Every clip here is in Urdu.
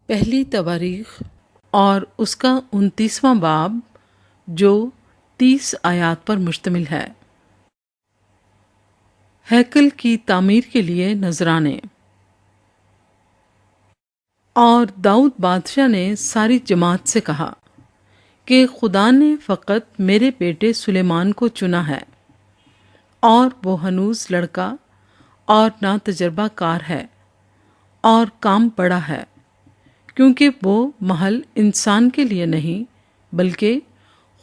پہلی تواریخ اور اس کا 29واں باب جو 30 آیات پر مشتمل ہے۔ ہیکل کی تعمیر کے لیے نذرانے۔ اور داؤد بادشاہ نے ساری جماعت سے کہا کہ خدا نے فقط میرے بیٹے سلیمان کو چنا ہے، اور وہ ہنوز لڑکا اور نا تجربہ کار ہے، اور کام بڑا ہے، کیونکہ وہ محل انسان کے لیے نہیں بلکہ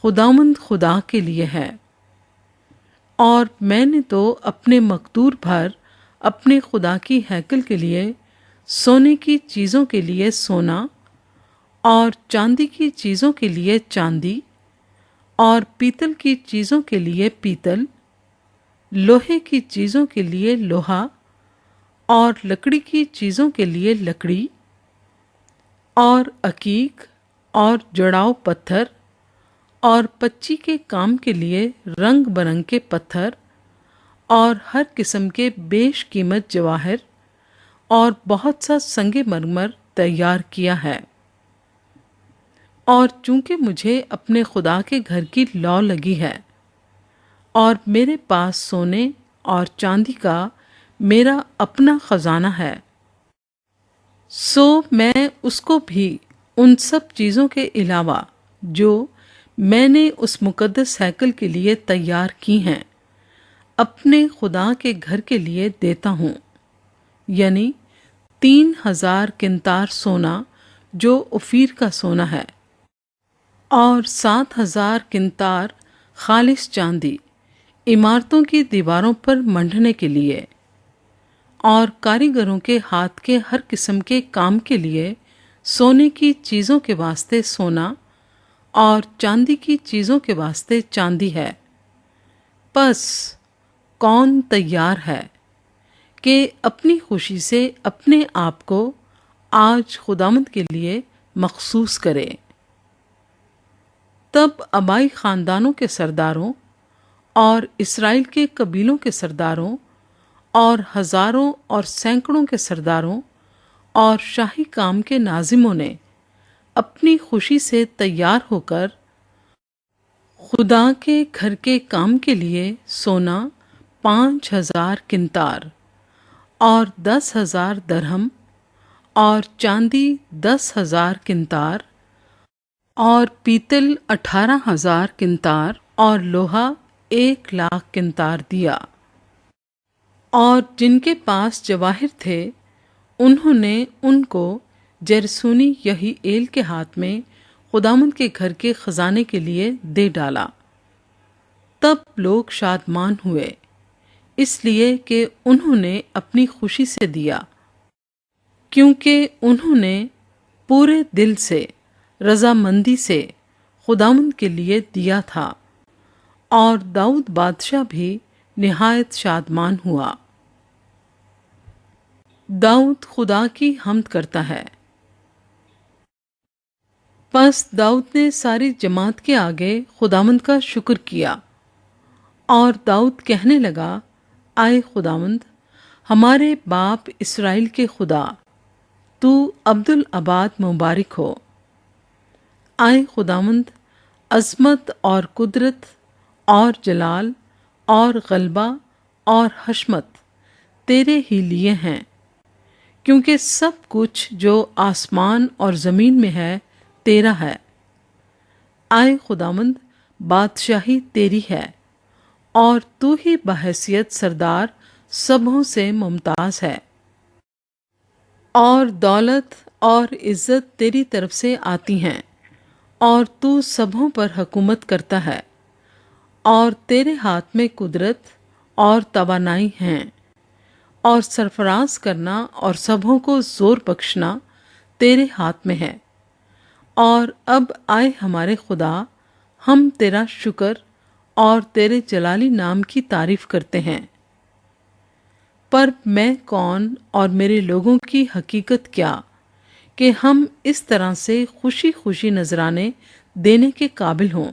خداوند خدا کے لیے ہے۔ اور میں نے تو اپنے مقدور بھر اپنے خدا کی ہیکل کے لیے سونے کی چیزوں کے لیے سونا، اور چاندی کی چیزوں کے لیے چاندی، اور پیتل کی چیزوں کے لیے پیتل، لوہے کی چیزوں کے لیے لوہا، اور لکڑی کی چیزوں کے لیے لکڑی، اور عقیق اور جڑاؤ پتھر، اور پچی کے کام کے لیے رنگ برنگ کے پتھر، اور ہر قسم کے بیش قیمت جواہر، اور بہت سا سنگ مرمر تیار کیا ہے۔ اور چونکہ مجھے اپنے خدا کے گھر کی لو لگی ہے، اور میرے پاس سونے اور چاندی کا میرا اپنا خزانہ ہے، سو میں اس کو بھی ان سب چیزوں کے علاوہ جو میں نے اس مقدس ہیکل کے لیے تیار کی ہیں، اپنے خدا کے گھر کے لیے دیتا ہوں، یعنی 3000 قنطار سونا جو اوفیر کا سونا ہے، اور 7000 قنطار خالص چاندی عمارتوں کی دیواروں پر منڈھنے کے لیے، اور کاریگروں کے ہاتھ کے ہر قسم کے کام کے لیے سونے کی چیزوں کے واسطے سونا، اور چاندی کی چیزوں کے واسطے چاندی ہے۔ پس کون تیار ہے کہ اپنی خوشی سے اپنے آپ کو آج خداوند کے لیے مخصوص کرے؟ تب آبائی خاندانوں کے سرداروں اور اسرائیل کے قبیلوں کے سرداروں اور ہزاروں اور سینکڑوں کے سرداروں اور شاہی کام کے ناظموں نے اپنی خوشی سے تیار ہو کر خدا کے گھر کے کام کے لیے سونا 5000 قنطار اور 10,000 درہم، اور چاندی 10,000 قنطار، اور پیتل 18,000 قنطار، اور لوہا 1,00,000 قنطار دیا۔ اور جن کے پاس جواہر تھے انہوں نے ان کو جرسونی یحییل کے ہاتھ میں خداوند کے گھر کے خزانے کے لیے دے ڈالا۔ تب لوگ شادمان ہوئے، اس لیے کہ انہوں نے اپنی خوشی سے دیا، کیونکہ انہوں نے پورے دل سے رضامندی سے خداوند کے لیے دیا تھا۔ اور داؤد بادشاہ بھی نہایت شادمان ہوا۔ داؤد خدا کی حمد کرتا ہے۔ پس داؤد نے ساری جماعت کے آگے خداوند کا شکر کیا، اور داؤد کہنے لگا، آئے خداوند ہمارے باپ اسرائیل کے خدا، تو عبدالآباد مبارک ہو۔ آئے خداوند، عظمت اور قدرت اور جلال اور غلبہ اور حشمت تیرے ہی لیے ہیں، کیونکہ سب کچھ جو آسمان اور زمین میں ہے تیرا ہے۔ آئے خداوند، بادشاہی تیری ہے، اور تو ہی بحیثیت سردار سبوں سے ممتاز ہے، اور دولت اور عزت تیری طرف سے آتی ہیں، اور تو سبوں پر حکومت کرتا ہے، اور تیرے ہاتھ میں قدرت اور توانائی ہیں، اور سرفراز کرنا اور سبوں کو زور بخشنا تیرے ہاتھ میں ہے۔ اور اب آئے ہمارے خدا، ہم تیرا شکر اور تیرے جلالی نام کی تعریف کرتے ہیں۔ پر میں کون اور میرے لوگوں کی حقیقت کیا کہ ہم اس طرح سے خوشی خوشی نذرانے دینے کے قابل ہوں،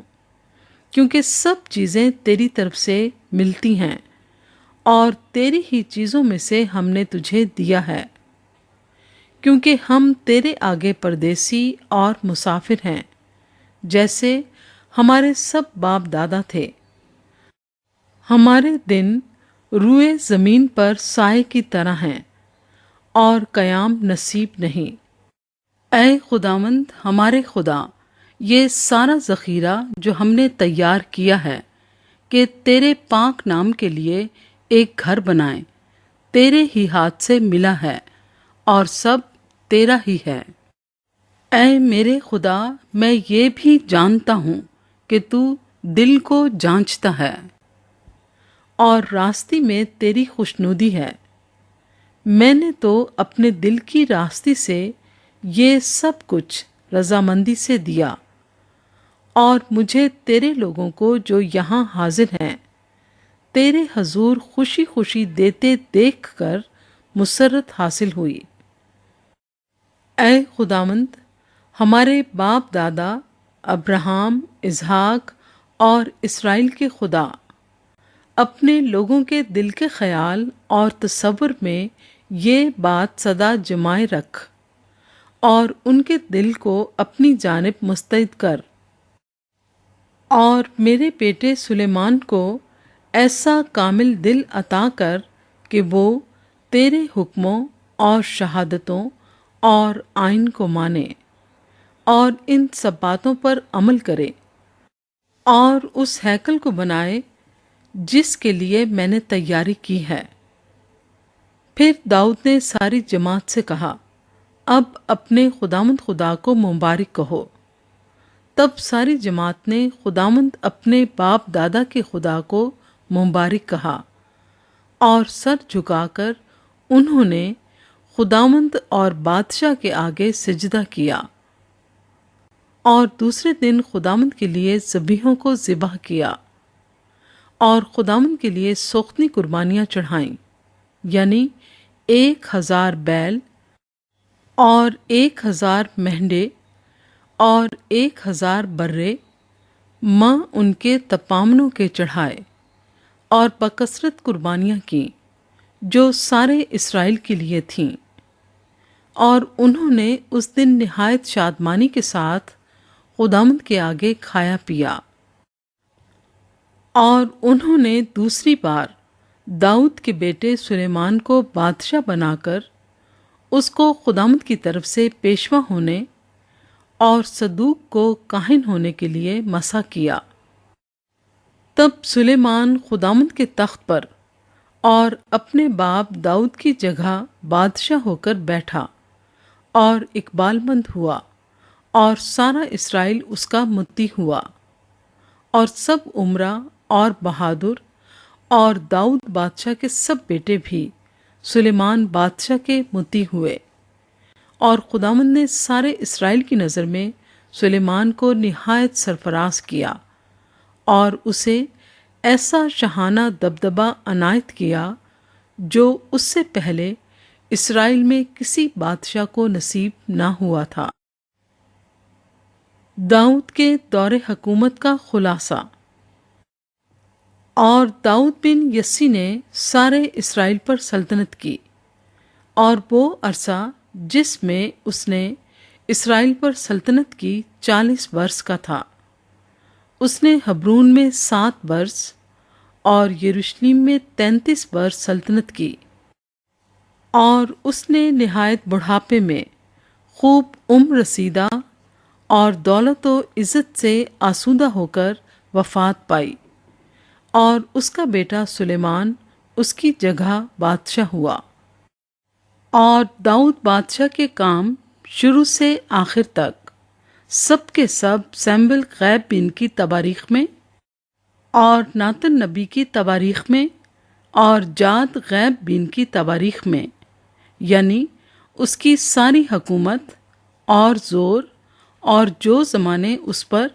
کیونکہ سب چیزیں تیری طرف سے ملتی ہیں، اور تیری ہی چیزوں میں سے ہم نے تجھے دیا ہے۔ کیونکہ ہم تیرے آگے پردیسی اور مسافر ہیں، جیسے ہمارے سب باپ دادا تھے۔ ہمارے دن روئے زمین پر سائے کی طرح ہیں اور قیام نصیب نہیں۔ اے خداوند ہمارے خدا، یہ سارا ذخیرہ جو ہم نے تیار کیا ہے کہ تیرے پاک نام کے لیے ایک گھر بنائیں، تیرے ہی ہاتھ سے ملا ہے اور سب تیرا ہی ہے۔ اے میرے خدا، میں یہ بھی جانتا ہوں کہ تو دل کو جانچتا ہے اور راستی میں تیری خوشنودی ہے۔ میں نے تو اپنے دل کی راستی سے یہ سب کچھ رضامندی سے دیا، اور مجھے تیرے لوگوں کو جو یہاں حاضر ہیں تیرے حضور خوشی خوشی دیتے دیکھ کر مسرت حاصل ہوئی۔ اے خداوند ہمارے باپ دادا ابراہیم، اسحاق اور اسرائیل کے خدا، اپنے لوگوں کے دل کے خیال اور تصور میں یہ بات سدا جمائے رکھ اور ان کے دل کو اپنی جانب مستعد کر، اور میرے بیٹے سلیمان کو ایسا کامل دل عطا کر کہ وہ تیرے حکموں اور شہادتوں اور آئین کو مانے اور ان سب باتوں پر عمل کرے، اور اس ہیکل کو بنائے جس کے لیے میں نے تیاری کی ہے۔ پھر داؤد نے ساری جماعت سے کہا، اب اپنے خداوند خدا کو مبارک کہو۔ تب ساری جماعت نے خداوند اپنے باپ دادا کے خدا کو مبارک کہا، اور سر جھکا کر انہوں نے خداوند اور بادشاہ کے آگے سجدہ کیا، اور دوسرے دن خداوند کے لیے ذبیحوں کو ذبح کیا، اور خداوند کے لیے سوختنی قربانیاں چڑھائیں، یعنی 1000 بیل اور 1000 مہنڈے اور 1000 برے، ماں ان کے تپامنوں کے چڑھائے، اور بکثرت قربانیاں کیں جو سارے اسرائیل کے لیے تھیں۔ اور انہوں نے اس دن نہایت شادمانی کے ساتھ خداوند کے آگے کھایا پیا۔ اور انہوں نے دوسری بار داؤد کے بیٹے سلیمان کو بادشاہ بنا کر اس کو خداوند کی طرف سے پیشوا ہونے اور صدوق کو کاہن ہونے کے لیے مسح کیا۔ تب سلیمان خداوند کے تخت پر اور اپنے باپ داؤد کی جگہ بادشاہ ہو کر بیٹھا اور اقبال مند ہوا، اور سارا اسرائیل اس کا مطیع ہوا، اور سب امرا اور بہادر اور داؤد بادشاہ کے سب بیٹے بھی سلیمان بادشاہ کے مطیع ہوئے۔ اور خداوند نے سارے اسرائیل کی نظر میں سلیمان کو نہایت سرفراز کیا، اور اسے ایسا شاہانہ دبدبہ عنایت کیا جو اس سے پہلے اسرائیل میں کسی بادشاہ کو نصیب نہ ہوا تھا۔ داؤد کے دور حکومت کا خلاصہ۔ اور داؤد بن یسی نے سارے اسرائیل پر سلطنت کی، اور وہ عرصہ جس میں اس نے اسرائیل پر سلطنت کی 40 برس کا تھا۔ اس نے حبرون میں 7 برس اور یروشلم میں 33 برس سلطنت کی، اور اس نے نہایت بڑھاپے میں خوب عمر رسیدہ اور دولت و عزت سے آسودہ ہو کر وفات پائی، اور اس کا بیٹا سلیمان اس کی جگہ بادشاہ ہوا۔ اور داؤد بادشاہ کے کام شروع سے آخر تک سب کے سب سیموئیل غیب بن کی تواریخ میں اور ناتن نبی کی تواریخ میں اور جاد غیب بن کی تواریخ میں، یعنی اس کی ساری حکومت اور زور اور جو زمانے اس پر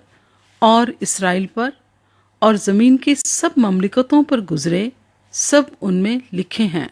اور اسرائیل پر اور زمین کی سب مملکتوں پر گزرے، سب ان میں لکھے ہیں۔